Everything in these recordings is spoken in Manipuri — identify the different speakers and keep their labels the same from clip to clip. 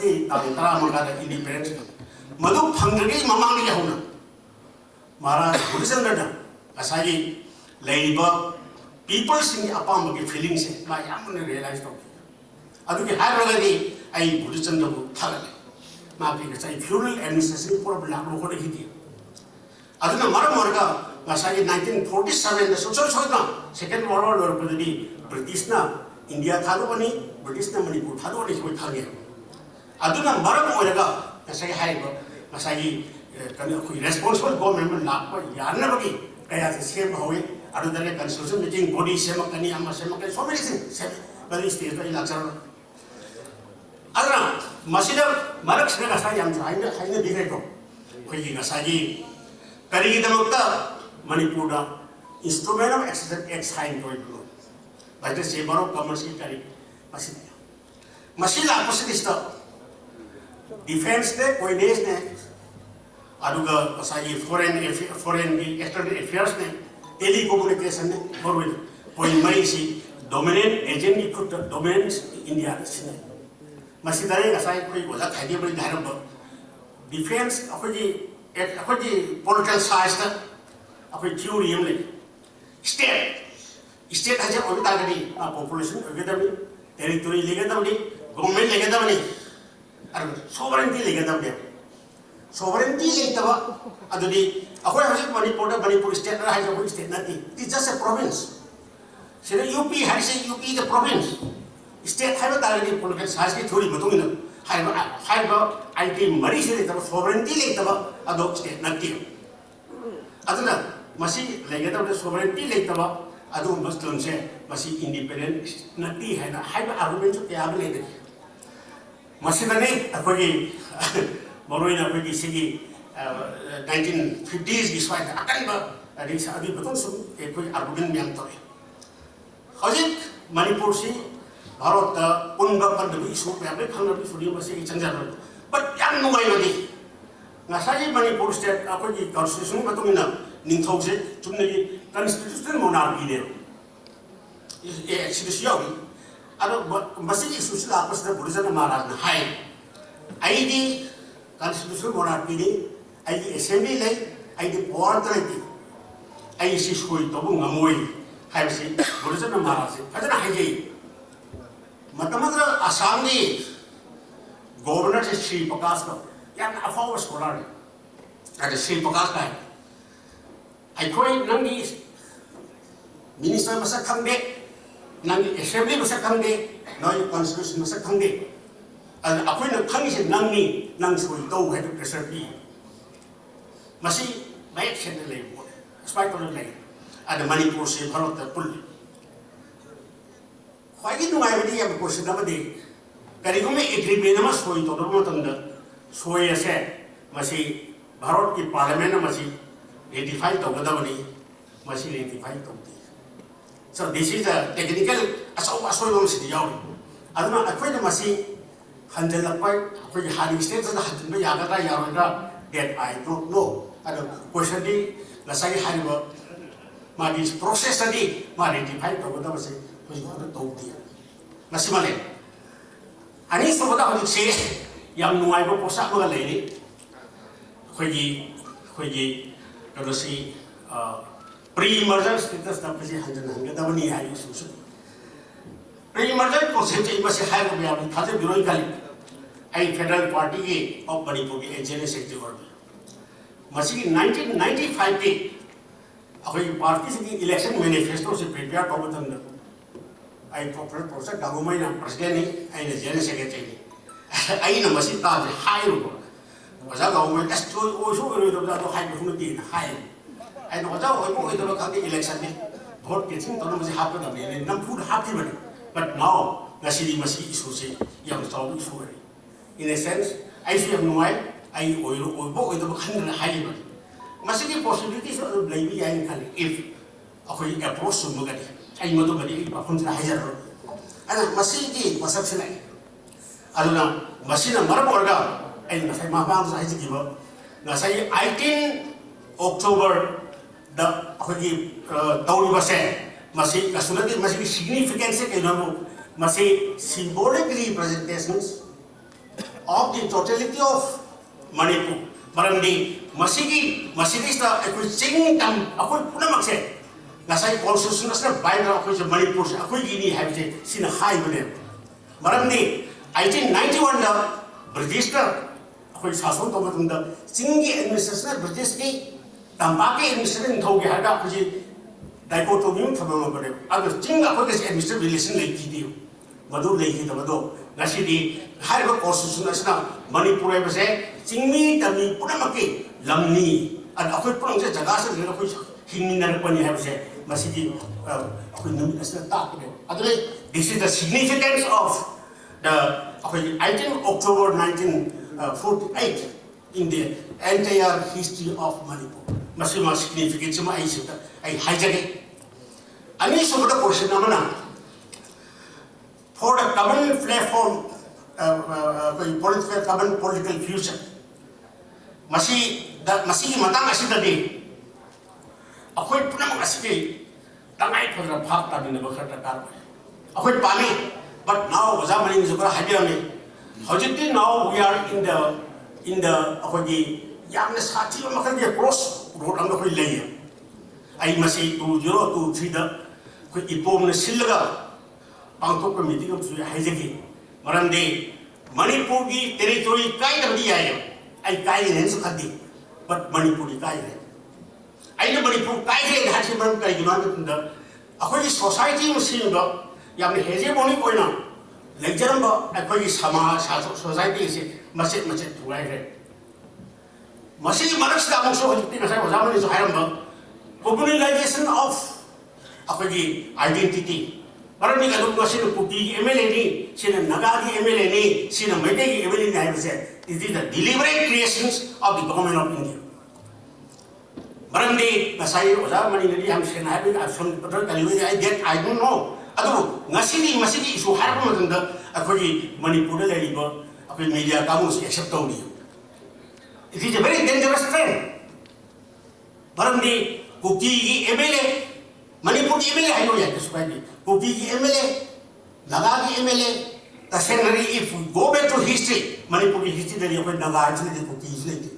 Speaker 1: August'i tara magada independence madu phangdagi mamang ni hona mara Buddhism da asagi leiba people sing apam gi feelings ma yamne realize to adu ki haragadi ai Buddhism da thagale ma ki sai feudal administration problem la ko de hiti aduna mara marga asagi 1947 da social soina second world war ko di British na India thado bani British na Manipur thado ni ko thage aduna maram oiraga kasai haiba kasai kan ko responsible government la ko yarna bagi kaya se hoye adu dane constitution meeting body semak kani amma semak so many things bali state ba ilaksar aduna masida marak sina kasai yam haina haina digre ko ko gi kasai kari damakta Manipur da instrument of exercise hain ko Baca sebaro komersi kari masih lah pasti isto defense ne coinage ne aduga pasai foreign external affairs ne telecommunication ne forward point mai si dominant agent ikut dominance India sini masih dari kasai koi bola khade beri dalam defense aku di political science na aku theory yang le state aja orang tak ada population kita ni territory lega tak ni government lega tak ni ada sovereignty lega tak dia sovereignty lega tak ada di aku yang harus Manipur state ada harus Manipur state nanti it's just a province sini UP harus UP the province state harus tak ada di political science ki theory betul ni harus IT mari sini tak sovereignty lega tak ada state nanti ada na masih lega tak sovereignty lega tak adu Muslim se masih independent nanti hai na hai ba argument chu kya ba le de masih dane apagi moroi na apagi sigi 1950s gi swai akan ba adi sa adi betul sum koi argument yang to hajik Manipur si Bharat ta unba pan de isu pe abe khang bi suri masih chanjar but yang nuai lagi ngasai Manipur state apagi constitution betul ina ningthau se chumne constitutional monarchy there. Actually, ada masih isu sila apa sudah Buddhism marah na hai. ID constitutional monarchy ni, ID assembly lagi, ID power lagi, ID si sui tabu ngamui, hai si Buddhism marah si. Ada na hai jadi. Mata Assam ni governor si Sri Prakash ka, yang apa scholar ni, ada Sri Prakash ka. Ai koi nangi minister masa khande nangi assembly masa khande noi constitution masa khande an apoi na khangi se nangi nang soi to hai to pressure bi masi mai chen le bo spy to le ada Manipur se Bharat ta pul khwai gi nungai ba di ya ko se da ba de kari ko me agreement ma soi to ro tang da soi ase masi Bharat ki parliament masi ratify taugadabani masih ratify tauti so this is a technical asal bom sidi yaw aduna akhoi na masih handle lapai akhoi hari state na handle ya ga ya ra that I don't know ada question di lasai hari ba magi process tadi ma ratify taugadaba se koi ko tauti masih male ani so bata ko se yang nuai ba posa ko le ni khoi kalau si pre-merger status tak pasti hanya kita bani hari susu. Pre-merger proses ini masih high ko biar thase biroi kali. Ai federal party ke of Manipur ke engineer sector masih 1995 ke aku party segi election manifesto se prepare ko betul na. Ai proper proses government na presiden ni ai na engineer secretary. Ai na masih tak high ko. Masa government as to also itu dah tu high community high. Ai tu jauh itu kalau election ni vote getting tu masih half dah ni, 60 half ni. But now masih isu sih yang tahu isu ni. In a sense, ai sih yang nuai, ai oiba itu bukan high ni. Masih di possibilities ada lebih yang kali if aku approach semua kali. Ai matu kali apa pun sudah hajar. Anak masih di pasal sini. Aduna masih nak marah warga. Ai nasai mabang sa haji kiba nasai 18 October da khoi tauri base masih kasunati masih significance ke namu masih symbolic representations of the totality of Manipur. Maramdi Masigista Ching Tam Akunamaxe. Nasai consciousness of Bible of Manipur, Akuini have seen a high with them. Maramdi 1891 British Hason Tomatunda, Singi administration British Tambaki administration Togi Haga, dichotomy from other thing about this administrative relation like Gidio. Madu Lake Mado, Nashidi, higher constitutional Manipur was a Singmi, Tami, Punamaki, Lamni, and Akut Prongs, Jagas, Himin, when you have said, Masidi, this is the significance of the 18 October 1948 in the entire history of Manipur. Masima significance of I hijack. And this is the question for a common platform, common political future. Masi matang asida di. Ako'y punang asidi. Tangay ko na pakta din na bakata karo. Ako'y pani. But now, zaman ini juga hadir ni. Hajiti now we are in the ako'y yang nasati ang makan dia cross road ang ako'y layer. Ay masih 2023 da ako'y IPOM na silaga pangthokpa meeting of haijaki. Maramde Manipur ki territory kaidabadi ay kaiganisu khande. But Manipur ki kaidabadi. Ay na Manipur kaidabadi hati maram kaiganasu tunda. Ako'y society mo sinda. Yang hegemonic oina lecture ba ako'y society is macet tuai hai masih maras da mo so hajti na sa zaman so haram ba popularization of ako'y identity parang ni kaduk masih puti MLA ni sina naga ki MLA ni sina mete ki MLA ni hai se it is the deliberate creations of the government of India parang ni nasai zaman ni ham sina habi asam betul kali I don't know. Adubu, masih isu harap matunda ako'y Manipur na laliba ako'y media kamus accept ni. It is a very dangerous trend. Barang di kuki MLA Manipur MLA ayo ya kesupaya kuki MLA naga MLA tasenari if we go back to history Manipur history dari ako'y naga di kuki isle.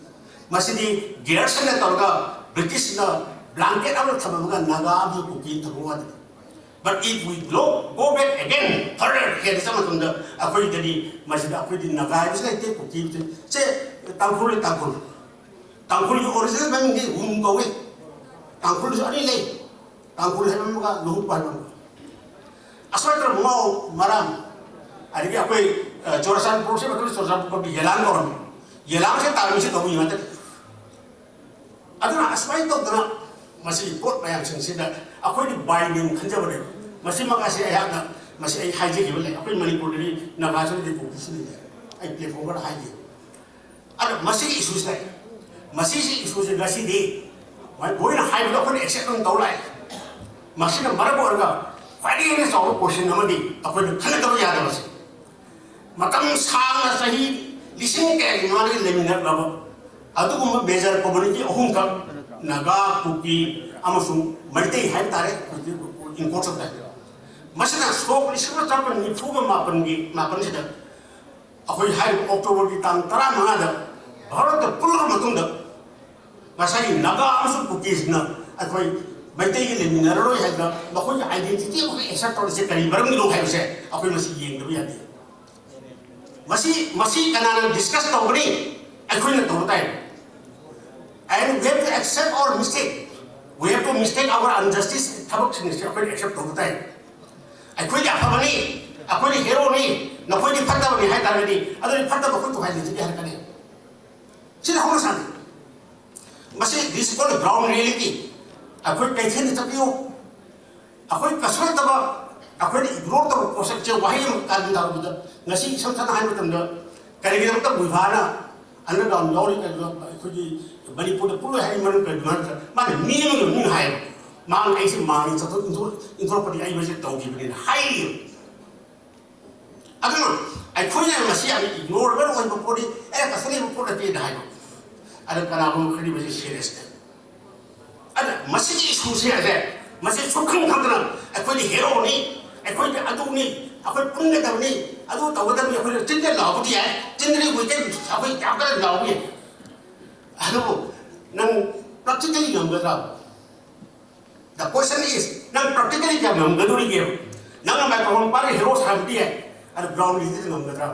Speaker 1: Masih di gerson na talaga British na blanket awal sama naga di kuki taruad. But if we go back again, further, here is something that ako'y dari masih ako'y di naga is like take kuki se tangkul yung original bang hindi gawe tangkul sa ani lay tangkul sa mga luhut pa naman asal termau maram ari ki ako'y chorasan proses betul chorasan ko yelang sa tawi sa gawi mata aduna asmai to dana masih pot bayang sensida ako'y di binding kanja ba masih makasih ayat na masih ay haji gibal ako'y Manipur dari nagaso di kuki ay platform ba haji ada masih isu saya masih isu saya gasi di boleh nak high level accept on tahu lah masih nak marah orang Padi ini soal question nama di apa itu kan itu ya ada masih makam sang sahi listening kayak gimana ni leminar laba atau kumma bejar community ohun kam naga kuki amasung malite hai tare import sabda masih nak scope listener capan ni fuga mapan sida akhoi hai October di tang tara mangada Bharat the pulur matunda masai naga amasung kuki na akhoi malite leminar roi hai da akhoi identity akhoi esa tor se kari barang ni lo hai se akhoi masih yeng do ya di masih kanana discuss tahu ni akhoi na tahu tay and we have to accept our mistake. We have to mistake our injustice. Thabak sinisya akhoi accept tahu tay akhoi di apa ni akhoi di hero ni akhoi di fatta ni hai tar ni adoi fatta akhoi tu hai ni jadi har kane sila hono san masih this is called ground reality akhoi kaithen tapiyo akhoi kasrat taba akhoi ignore taba kosek che wahi kan da bu ngasi isam thana hai matam da kare gi matam buivana anna down lori ka akhoi Manipur the pulu hai man ka man ma ni ni hai ma ai si ma ni chato intro pati ai mase tau gi bin hai aduna ai khoi na masi ai ignore ba oi podi ka sani mo podi te dai ada kana mo khadi mase serious ada masi issue se ade masi chukang khang ai khoi di hero ni ai khoi di adu ni akhoi punga da ni ꯑꯗꯨ ꯇꯧꯒꯗꯕꯅꯤ ꯑꯩꯈꯣꯏꯅ ꯆꯤꯟꯗ ꯂꯥꯎꯕꯗꯤ ꯌꯥꯏ ꯆꯤꯟꯗꯗꯤ ꯑꯩꯈꯣꯏ ꯑꯩꯈꯣꯏ ꯌꯥꯝ ꯀꯟꯅ ꯂꯥꯎꯕ ꯌꯥꯏ ꯑꯗꯨꯕꯨ ꯅꯪ ꯄ꯭ꯔꯥꯛꯇꯤꯀꯦꯂꯤ ꯉꯝꯒꯗ꯭ꯔꯥ ꯗ ꯀ꯭ꯋꯦꯁꯟ ꯏꯁ ꯅꯪ ꯄ꯭ꯔꯥꯛꯇꯤꯀꯦꯂꯤ ꯀꯌꯥꯝ ꯉꯝꯒꯗꯣꯔꯤꯒꯦ ꯅꯪꯅ ꯃꯥꯏꯀ꯭ꯔꯣꯐꯣꯟ ꯄꯥꯏꯔꯒ ꯍꯦꯔꯣ ꯁꯥꯕꯗꯤ ꯌꯥꯏ ꯑꯗꯨ ꯒ꯭ꯔꯥꯎꯟ ꯔꯤꯌꯦꯂꯤꯇꯤꯗ ꯉꯝꯒꯗ꯭ꯔꯥ